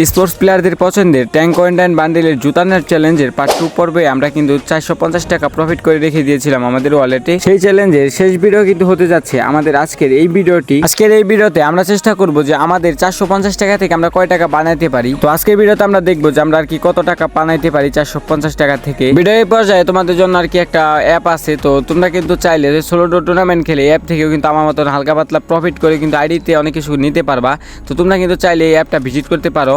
Sports প্লেয়ারদের পছন্দের tank quarantine বান্ডেলের জুতা নেওয়ার চ্যালেঞ্জের পার্ট 2 পর্বে আমরা কিন্তু 450 টাকা প্রফিট করে রেখে দিয়েছিলাম আমাদের ওয়ালেটে। সেই চ্যালেঞ্জের শেষ ভিডিও কিন্তু হতে যাচ্ছে আমাদের আজকের এই ভিডিওটি। আজকের এই ভিডিওতে আমরা চেষ্টা করব যে আমাদের 450 টাকা থেকে আমরা কয় টাকা বানাইতে পারি। তো আজকের ভিডিওতে আমরা দেখব যে আমরা আর কি কত টাকা বানাইতে পারি 450 টাকা থেকে। ভিডিওর পর্যায়ে তোমাদের জন্য আর কি একটা অ্যাপ আছে, তো তোমরা কিন্তু চাইলে সোলো টুর্নামেন্ট খেলে অ্যাপ থেকেও কিন্তু আমার মতন হালকা পাতলা প্রফিট করে কিন্তু আইডিতে অনেক কিছু নিতে পারবা। তো তোমরা কিন্তু চাইলে এই অ্যাপটা ভিজিট করতে পারো।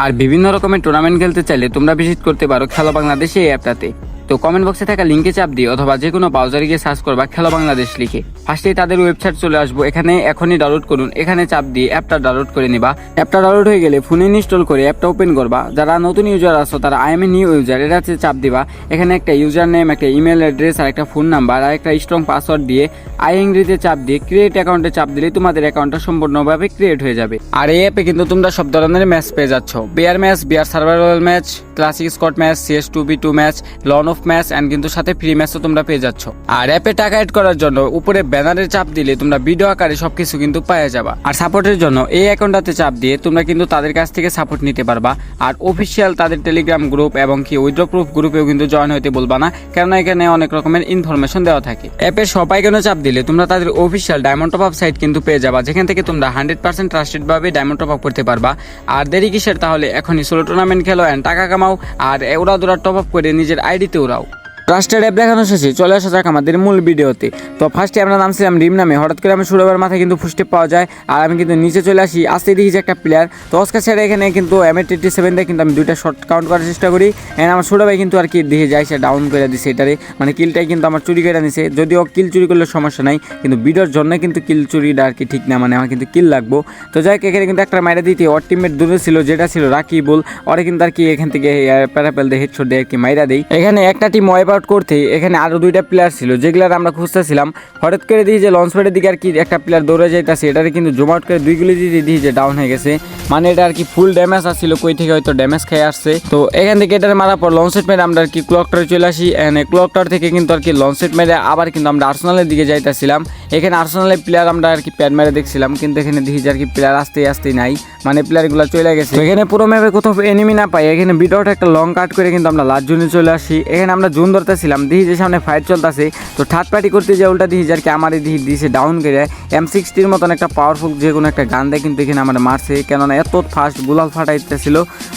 আর বিভিন্ন রকমের টুর্নামেন্ট খেলতে চাইলে তোমরা ভিজিট করতে পারো খেলো বাংলাদেশ এই অ্যাপটাতে। তো কমেন্ট বক্সে থাকা লিঙ্কে চাপ দিয়ে অথবা যে কোনো ব্রাউজারে গিয়ে সার্চ করবা খেলো বাংলাদেশ লিখে। ফার্স্টেই তাদের ওয়েবসাইট চলে আসবো, এখানে এখনই ডাউনলোড করুন। এখানে চাপ দিয়ে অ্যাপটা ডাউনলোড করে নিবা। অ্যাপটা ডাউনলোড হয়ে গেলে ফোনে ইনস্টল করে অ্যাপটা ওপেন করবা। যারা নতুন ইউজার আছো তারা I M a new user এটাতে চাপ দিবা। এখানে একটা ইউজার নেম, একটা ইমেল অ্যাড্রেস আর একটা ফোন নাম্বার আর একটা স্ট্রং পাসওয়ার্ড দিয়ে আই এংরিতে চাপ দিয়ে ক্রিয়েট অ্যাকাউন্টে চাপ দিলে তোমাদের অ্যাকাউন্টটা সম্পূর্ণভাবে ক্রিয়েট হয়ে যাবে। আর এই অ্যাপে কিন্তু তোমরা সব ধরনের ম্যাচ পেয়ে যাচ্ছ। Bear match, bear survival match, classic squad match, CS 2v2 match, লন অফ ম্যাচ এন্ড কিন্তু সাথে ফ্রি ম্যাচও তোমরা পেয়ে যাচ্ছ। আর অ্যাপে টাকা অ্যাড করার জন্য উপরে ব্যানারে চাপ দিলে তোমরা ভিডিও আকারে সবকিছু কিন্তু পেয়ে যাবা। আর সাপোর্টের জন্য এই অ্যাকাউন্টটাতে চাপ দিয়ে তোমরা কিন্তু তাদের কাছ থেকে সাপোর্ট নিতে পারবা। আর অফিসিয়াল তাদের টেলিগ্রাম গ্রুপ এবং কি উইথড্র প্রুফ গ্রুপেও কিন্তু জয়েন হতে বলবা না, কেননা এখানে অনেক রকমের ইনফরমেশন দেওয়া থাকে। অ্যাপের সবাই কেন চাপ দিলে তোমরা তাদের official diamond top up site কিন্তু পেয়ে যাবা, যেখান থেকে তোমরা 100% ট্রাস্টেড ভাবে ডায়মন্ড টপ আপ করতে পারবা। আর দেরি কিসের, তাহলে এখনই সোলো টুর্নামেন্ট খেলো এন্ড টাকা কামাও আর ওরা দৌড়া টপ আপ করে নিজের আইডিতে ওরাও। ট্রাস্টেড অ্যাপ দেখানো শেষে চলে আসা যাক আমাদের মূল ভিডিওতে। তো ফার্স্টে আমরা নামছিলাম রিম নামে, হঠাৎ করে আমি সুরবের মাথায় কিন্তু ফুস্টেপ পাওয়া যায় আর আমি কিন্তু নিচে চলে আসি। আসতে দেখি যে একটা প্লেয়ার, তো অস্কার ছেড়ে এখানে কিন্তু M87 দিয়ে কিন্তু আমি দুইটা শট কাউন্ট করার চেষ্টা করি। এন্ড আমার সুরবাই কিন্তু আর কি দেখে যায় সে ডাউন করে দিছে এটারে, মানে কিলটাই কিন্তু আমার চুরি করে নিছে। যদিও কিল চুরি করলে সমস্যা নাই, কিন্তু ভিডিওর জন্য কিন্তু কিল চুরিটা আর কি ঠিক না, মানে আমার কিন্তু কিল লাগবো। তো যাই হোক এখানে কিন্তু একটা মাইরা দিতে ওর টিমমেট দূরে ছিল, যেটা ছিল রাকিবুল, ওরা কিন্তু আর কি এখান থেকে প্যারাপেল দিয়ে হেডশট দিয়ে আর কি মাইরা দেই। এখানে একটা টিম ওয়াইপ আউট করতে এখানে আরো দুইটা প্লেয়ার ছিল যেগুলার আমরা খুঁজতেছিলাম। হঠাৎ করে দিই যে লঞ্চ প্যাডের দিকে আর কি একটা প্লেয়ার দৌড়ে যাইতেছে, এটারে কিন্তু জুম আউট করে দুই গুলি দিয়ে দিই যে ডাউন হয়ে গেছে, মানে এটা আর কি ফুল ড্যামেজ আসছিল, কই থেকে হয়তো ড্যামেজ খেয়ে আসছে। তো এখান থেকে এটার মারার পর লঞ্চেট মেরে আমরা আর কি ক্লক টাওয়ারে চলে আসি। ক্লক টাওয়ার থেকে কিন্তু আর কি লঞ্চেট মেরে আবার কিন্তু আমরা আর্সেনালের দিকে যাইতেছিলাম। এখানে আর্সেনালের প্লেয়ার আমরা আর কি প্যাড মেরে দেখছিলাম, কিন্তু এখানে দেখি যে আর কি প্লেয়ার আসতেই নাই, মানে প্লেয়ারগুলো চলে গেছে। এখানে পুরো ম্যাপে কোথাও এনিমি না পাই, এখানে ভিডিওটা একটা লং কাট করে কিন্তু আমরা লাস্ট জোনে চলে আসি। এখানে আমরা জোন ধরতেছিলাম, দেখি যে সামনে ফাইট চলতেছে। তো থার্ড পার্টি করতে যে উল্টা দিই যে আর কি আমার দিয়েছে ডাউন করে M60 মতন একটা পাওয়ারফুল যে কোনো একটা গান দেয়, কিন্তু এখানে আমার মারছে, কেননা এত ফাস্ট গুলাল ফাটাইতেছিল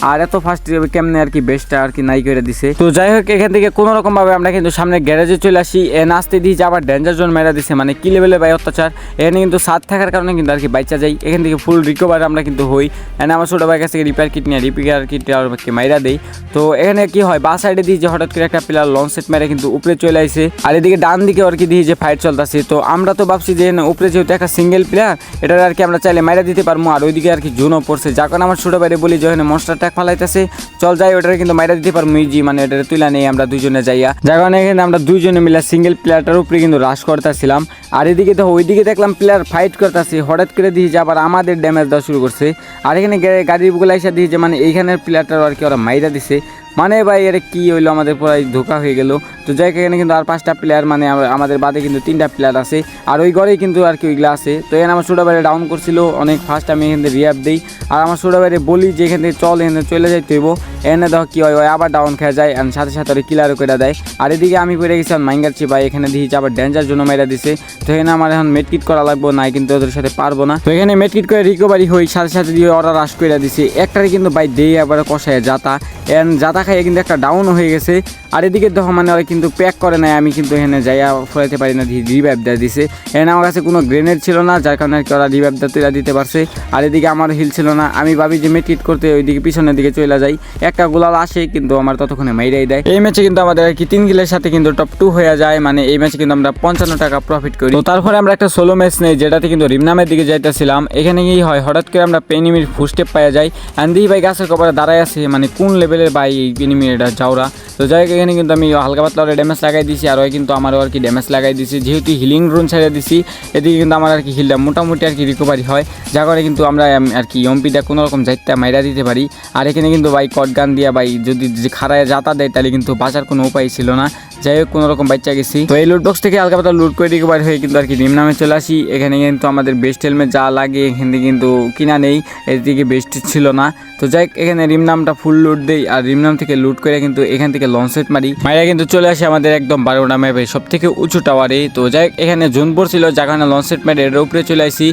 আর এত ফাস্ট কেমনে আর কি বেস্টটা আর কি নাই করে দিছে। তো যাই হোক এখান থেকে কোনো রকম ভাবে আমরা কিন্তু সামনে গ্যারেজে চলে আসি। আসতে দিই যে আবার ডেঞ্জার জোন মেরা দিছে, মানে কি লেভেলে ভাই অত্যাচার। এখানে কিন্তু সাথ থাকার কারণে কিন্তু আর কি বাইচা যাই, এখান থেকে ফুল রিকভার আমরা কিন্তু হই। এখানে আমার ছোটো ভাই কাছ থেকে রিপেয়ার কিট নিয়ে রিপেয়ার কিট আর মাইরা দেই। তো এখানে কি হয়, বা সাইডে দিই যে হঠাৎ করে একটা প্লেয়ার লঞ্চ সেট মেরে কিন্তু উপরে চলে আসে, আর এদিকে ডান দিকে আর কি দিই যে ফাইট চলতেছে। তো আমরা তো ভাবছি যে উপরে যেহেতু একটা সিঙ্গেল প্লেয়ার, এটা আর কি আমরা চাইলে মাইরা দিতে পারবো। আর ওইদিকে আর কি জোনও পড়ছে, যার কারণে আমার ছোটো বাইরে বলি যে ওখানে মনস্টার ট্যাক ফালাইতেছে, চল যাই ওটারে কিন্তু মাইরা দিতে পারবো ইজি, মানে ওটারে তুলে নেই আমরা দুইজনে যাইয়া। যার কারণে এখানে আমরা দুইজনে মিলে সিঙ্গেল প্লেয়ারটার উপরে কিন্তু রাশ করতেছিলাম। আর এদিকে তো ওইদিকে দেখলাম প্লেয়ার ফাইট করতেছে, হঠাৎ করে দিই যে আবার আমাদের ড্যামেজ দেওয়া শুরু করছে। আর এখানে গাড়িগুলো এসে দিই যে মানে এইখানের প্লেয়ারটার আর কি ওরা মাইরা দিছে, মানে ভাই এটা কি হইলো, আমাদের পুরাই ধোকা হয়ে গেল। তো যাই এখানে কিন্তু আর 5টা প্লেয়ার, মানে আমাদের বাদে কিন্তু 3টা প্লেয়ার আছে, আর ওই ঘরেই কিন্তু আর কি ওইগুলো আছে। তো এখানে আমার ছোটো বাইরে ডাউন করছিল অনেক ফার্স্ট, আমি এখান থেকে রিয়াপ দিই আর আমার ছোটো বাইরে বলি যে এখান থেকে চল এখানে চলে যাইতে হইব। এনে দেখো কি হয়, আবার ডাউন খেয়ে যায় আর সাথে সাথে ওরা কিলারও করে দেয়। আর এদিকে আমি পড়ে গেছি মাইঙ্গারছি ভাই, এখানে দিয়েছি আবার ডেঞ্জার জন্য মেরা দিছে। তো এখানে আমার এখন মেডকিট করা লাগবো, নাই কিন্তু ওদের সাথে পারবো না। তো এখানে মেডকিট করে রিকভারি হই, সাথে সাথে দিয়ে ওরা রাশ করে দিছে। একটারে কিন্তু ভাই দেই আবার কষায় জাতা খাইয়ে কিন্তু একটা ডাউন হয়ে গেছে। আর এদিকে দেখো মানে ওরা কিন্তু প্যাক করে নাই, আমি কিন্তু এখানে যাইয়া ফলাইতে পারি না, রিভাইভ দেওয়া দিছে। এখানে আমার কাছে কোনো গ্রেনেড ছিল না, যার কারণে আর কি ওরা রিভাইভ তুলে দিতে পারছে। আর এদিকে আমার হিল ছিল না, আমি ভাবি যে মেটকিট করতে ওইদিকে পিছনের দিকে চলে যাই, একটা গোলাল আসে কিন্তু আমার ততক্ষণে মাইরাই দেয়। এই ম্যাচে কিন্তু আমাদের আর কি 3 কিলের সাথে কিন্তু টপ 2 হয়ে যায়, মানে এই ম্যাচে কিন্তু আমরা 55 টাকা প্রফিট করি। তো তারপরে আমরা একটা সোলো ম্যাচ নেই, যেটাতে কিন্তু রিমনামের দিকে যাইতেছিলাম। এখানে কি হয়, হঠাৎ করে আমরা এনিমির ফুস্টেপ পাওয়া যায়, আন্দি ভাই গাছের কপালে দাঁড়ায় আছে, মানে কোন লেভেলের ভাই এই এনিমি এটা যাওরা। তো যাই হোক এখানে কিন্তু আমি হালকা পাতলা ড্যামেজ লাগাই দিছি, আর ওই কিন্তু আমারও আর কি ড্যামেজ লাগাই দিছি, যেহেতু হিলিং রুন ছেড়ে দিছি। এদিকে কিন্তু আমার আর কি হিলটা মোটামুটি আর কি রিকভারি হয়, যার কারণে কিন্তু আমরা আর কি এমপিটা কোনো রকম যাইতে মাইরা দিতে পারি। আর এখানে কিন্তু ভাই কট গান দিয়া ভাই যদি খাড়ায় যাতা দেয় তাহলে কিন্তু বাঁচার কোনো উপায় ছিল না, যাই হোক কোনো রকম বাচ্চা গেছি। তো এই লুট বক্স থেকে হালকা পাতলা লুট করে রিকভার হয়ে কিন্তু আর কি রিম নামে চলে আসি। এখানে কিন্তু আমাদের বেস্ট হেলমেট যা লাগে এখান থেকে কিন্তু কিনা নেই, এদিকে বেস্ট ছিল না। তো যাই এখানে রিম নামটা ফুল লুট দেই আর রিম নাম থেকে লুট করে কিন্তু এখান থেকে লঞ্চ সেট মারি, মাইরা কিন্তু চলে আসে আমাদের একদম 12 ম্যাপে সব থেকে উঁচু টাওয়ারে। তো যাই এখানে জোনপুর ছিল যেখানে লঞ্চ সেট মারি এর উপরে চলে আসি।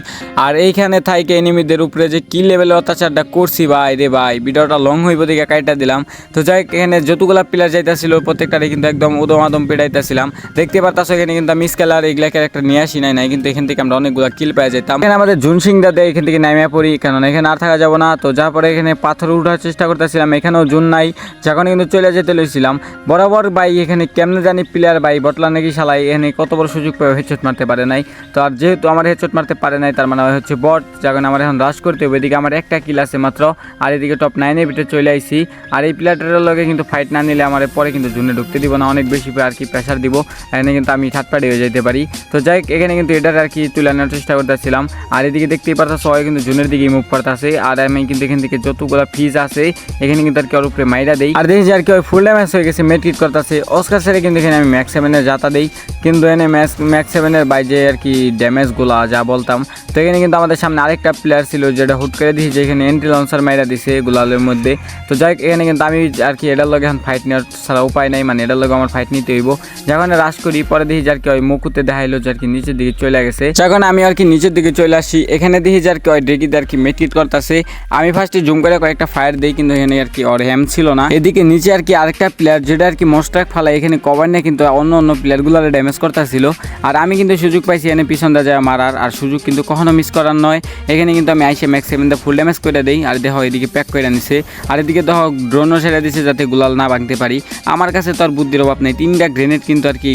আর এইখানে থাইকে এনিমিদের উপরে যে কি লেভেলের অত্যাচারটা করছি ভাই রে ভাই, ভিডিওটা লং হইব দিকে কাইটা দিলাম। তো যাই এখানে যতগুলা প্লেয়ার যাইতেছিল প্রত্যেকটারে কিন্তু একদম উদম আদম পেটাইতেছিলাম। দেখতে পারতাছো এখানে কিন্তু আমি স্কেলার এগুলা ক্যারেক্টার নিয়ে আসি নাই, কিন্তু এখান থেকে আমরা অনেকগুলো কিল পেয়ে যেতাম। এখানে আমাদের জুন সিং দাদা এখান থেকে নামিয়া পড়ি, কারণ এখানে আর থাকা যাবো না। তো যা পরে এখানে পাথর উঠার চেষ্টা করতেছিলাম, এখানেও জুন নাই, যখন কিন্তু চলে যেতে লইছিলাম বরাবর ভাই। এখানে কেমনে জানি প্লেয়ার ভাই বটলা নাকি শালাই এখানে কত বড় সুযোগ পেয়ে হেডশট মারতে পারে নাই। তো আর যেহেতু আমার হেডশট মারতে পারে নাই তার মানে হচ্ছে বট, যখন আমার এখন রাশ করতে হবে। এদিকে আমার একটা কিল আছে মাত্র, আর এদিকে টপ 9-এর ভিতরে চলে আইছি। আর এই প্লেয়ারটার লগে কিন্তু ফাইট না নিলে আমার পরে কিন্তু জুনে ঢুকতে দিব না, অনেক বেশি আর কি প্রেশার দিব, এখানে কিন্তু আমি থার্ড পার্টি হয়ে যেতে পারি। তো যাই এখানে কিন্তু এটার আর কি তুলে নেওয়ার চেষ্টা করতেছিলাম। আর এদিকে দেখতেই পারতো সবাই কিন্তু জুনের দিকে মুভ করতেছে। আর আমি কিন্তু এখান থেকে যতগুলো ফিজ আছে এখানে কিন্তু আর কি ওর উপরে মাইরা দেই। আর দেখি যে আর কি ওই ফুল ড্যামেজ হয়ে গেছে, মেডকিট করতেছে অস্কার সেরে কিন্তু এখানে আমি ম্যাক্স 7-এর যাতা দেই, কিন্তু এনে ম্যাক্স 7-এর বাইরে আর কি ড্যামেজগুলো যা বলতাম। তো এখানে কিন্তু আমাদের সামনে আরেকটা প্লেয়ার ছিল যেটা হুট করে দিয়েছে, এখানে এন্ট্রি লঞ্চার মাইরা দিছে গুলালের মধ্যে। তো যাই এখানে কিন্তু আমি আর কি এটার লগে এখন ফাইট নেওয়ার ছাড়া উপায় নাই, মানে এটার লগে আমার ফাইট নিতে হইব। যখন রাশ করি পরে দেখি যে আর কি ওই মুকুতে দেখাইলো যে আর কি নিচের দিকে চলে গেছে, যখন আমি আর কি নিচের দিকে চলে আসি এখানে দেখি যে আর কি ওই ডেকিতে আর কি মেটকিট করতেছে। আমি ফার্স্টে জুম করে কয়েকটা ফায়ার দিই, কিন্তু এখানে আর কি ওর হ্যাম ছিল না। এদিকে নিচে আর কি আরেকটা প্লেয়ার যেটা আর কি মোস্ট্রাক ফালাই এখানে কভার নিয়ে কিন্তু অন্য প্লেয়ারগুলোর ড্যামেজ করতেছিল। আর আমি কিন্তু সুযোগ পাইছি এনে পিছন দা যায় মারার, আর সুযোগ কিন্তু কখনো মিস করার নয়। এখানে কিন্তু আমি আইসে ম্যাক্স 7 ফুল ড্যামেজ করে দেই। আর দেখো এদিকে প্যাক করে নিছে, আর এদিকে দেখো ড্রোনও সেরে দিছে যাতে গুলাল না ভাঙতে পারি। আমার কাছে তো আর বুদ্ধির অভাব নেই, 3টা গ্রেনেড কিন্তু আর কি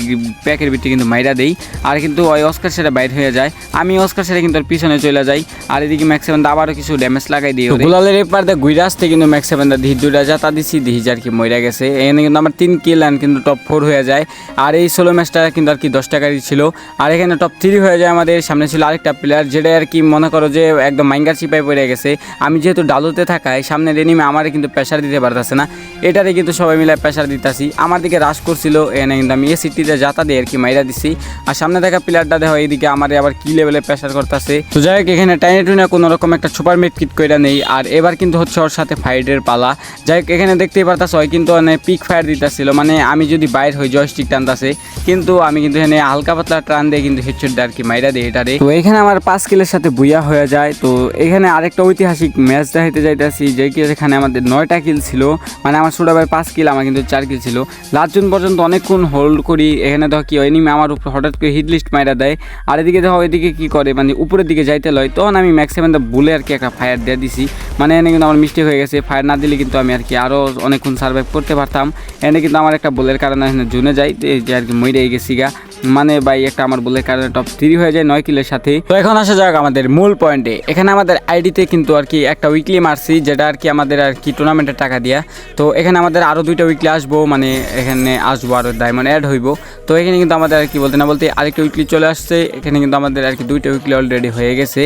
প্যাকের ভিতরে কিন্তু মাইরা দেই। আর কিন্তু ওই অস্কার সেরা বাইর হয়ে যায়, আমি অস্কার সেরা কিন্তু পিছনে চলে যাই। আর এদিকে ম্যাক্স 7 আবারও কিছু ড্যামেজ লাগাই দিই। গুলালের এপার দিয়ে ঘুরে আসতে কিন্তু ম্যাক্স 7 দিহি 2টা যাতা দিছি, দিহি আর কি মইরা গেছে। এখানে কিন্তু আমার 3 কিল অ্যান্ড কিন্তু টপ 4 হয়ে যায়। আর এই 16 ম্যাচটা কিন্তু আর কি 10 টাকারই ছিল। আর এখানে টপ 3 হয়ে যায় আমাদের। সামনে ছিল আরেকটা প্লেয়ার যেটা আর কি মনে করো যে একদম মাইঙ্গার চিপায় পড়ে গেছে। আমি যেহেতু ডালুতে থাকায় সামনে এনিমি আমারে কিন্তু প্রেশার দিতে পারতেছে না, এটারে কিন্তু সবাই মিলে প্রেশার দিতেছি। আমার দিকে রাশ করছিল, এখানে কিন্তু আমি এই সিটিতে যাতা দিয়ে আর কি মাইরা দিছি। আর সামনে থাকা প্লেয়ারটা দেখো এইদিকে আমারে আবার কি লেভেলে প্রেশার করতেছে। তো যাই হোক এখানে টাইনে টুনে কোনো রকম একটা সুপার মেড কিট কইরা নেই। আর এবার কিন্তু হচ্ছে ওর সাথে ফাইটের পালা। যাই হোক এখানে দেখতেই পারতাছ হয় কিন্তু অনেক পিক ফায়ার দিতেছিল, মানে আমি যদি বাইর হই জয়স্টিক টানতাছে, কিন্তু আমি কিন্তু এখানে হালকা পাতলা টান দিয়ে কিন্তু হেডশট দিয়ে আর কি মাইরা দিই এটারে। তো এখানে আমার 5 কিলের সাথে বুইয়া হয়ে যায়। তো এখানে আরেকটা ঐতিহাসিক ম্যাচ দেখাইতে যাইতেছি, যে কি এখানে আমাদের 9টা কিল ছিল, মানে আমার ছোট ভাই 5 কিল, আমার কিন্তু 4 কিল ছিল। লাস্ট জন পর্যন্ত অনেকক্ষণ হোল্ড করি। এখানে দেখো কি এনিমি আমার উপর হঠাৎ করে হিট লিস্ট মাইরা দেয়। আর এদিকে দেখো এদিকে কি করে, মানে উপরের দিকে যাইতে লয়, তখন আমি ম্যাক্সিমাম বলে আর কি একটা ফায়ার দিয়ে দিছি। মানে এনে কিন্তু আমার মিস্টেক হয়ে গেছে, ফায়ার না দিলে কিন্তু আমি আর কি আরও অনেকক্ষণ সার্ভাইভ করতে পারতাম। এনে কিন্তু আমার একটা বলের কারণে এখানে জুনে যাই যে আর কি মরে গেছি গা, মানে ভাই একটা আমার বলের কারণে টপ 3 হয়ে যায় 9 কিলের সাথে। তো এখন আসা যাক আমাদের মূল পয়েন্টে। এখানে আমাদের আইডিতে কিন্তু আর কি একটা উইকলি মারছি, যেটা আর কি আমাদের আর কি টুর্নামেন্টের টাকা দিয়া। তো এখানে আমাদের আরও 2টা উইকলি আসবো, মানে এখানে আসবো আরও ডায়মন্ড অ্যাড হইব। তো এখানে কিন্তু আমাদের আর কি বলতে না বলতে আরেকটা উইকলি চলে আসছে। এখানে কিন্তু আমাদের আর কি 2টা উইকলি অলরেডি হয়ে গেছে।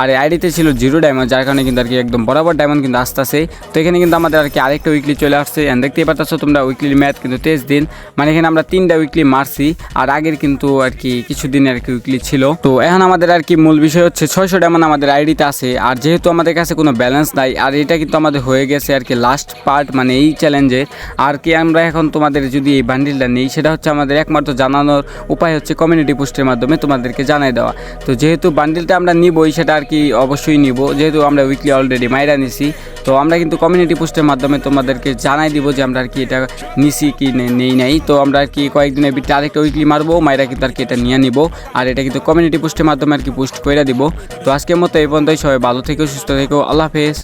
আর আইডিতে ছিল 0 ডায়মন্ড, যার কারণে কিন্তু আর কি একদম বরাবর ডায়মন্ড কিন্তু আসতেছে। তো এখানে কিন্তু আমাদের আর কি আরেকটা উইকলি চলে আসছে। এন্ড দেখতেই পাচ্ছ তোমরা উইকলি ম্যাথ কিন্তু 23 দিন, মানে এখানে আমরা 3টা উইকলি মারছি। আর আগের কিন্তু আর কি কিছুদিন আর কি উইকলি ছিল। তো এখন আমাদের আর কি মূল বিষয় হচ্ছে 600 ডায়মন্ড আমাদের আইডিতে আছে। আর যেহেতু আমাদের কাছে কোনো ব্যালেন্স নাই, আর এটা কিন্তু আমাদের হয়ে গেছে আর কি লাস্ট পার্ট, মানে এই চ্যালেঞ্জের। আর কি আমরা এখন তোমাদের যদি এই বান্ডিলটা নেই, সেটা হচ্ছে আমাদের একমাত্র জানানোর উপায় হচ্ছে কমিউনিটি পোস্টের মাধ্যমে তোমাদেরকে জানাই দেওয়া। তো যেহেতু বান্ডিলটা আমরা নিবই, সেটা আর কি অবশ্যই নিব, যেহেতু আমরা উইকলি অলরেডি মাইরা নিছি। তো আমরা কিন্তু কমিউনিটি পোস্টের মাধ্যমে তোমাদেরকে জানাই দিব যে আমরা আর কি এটা নিছি কি নেই নাই। তো আমরা আর কি কয়েকদিনের ভিতরে আরেকটা উইকলি মারবো, মাইরা কিন্তু আর কি এটা নিয়ে নিব। আর এটা কিন্তু কমিউনিটি পোস্টের মাধ্যমে আর কি পোস্ট করে দিব। তো আজকের মতো এই পর্যন্তই, সবাই ভালো থেকো, সুস্থ থেকো, আল্লাহ হাফেজ।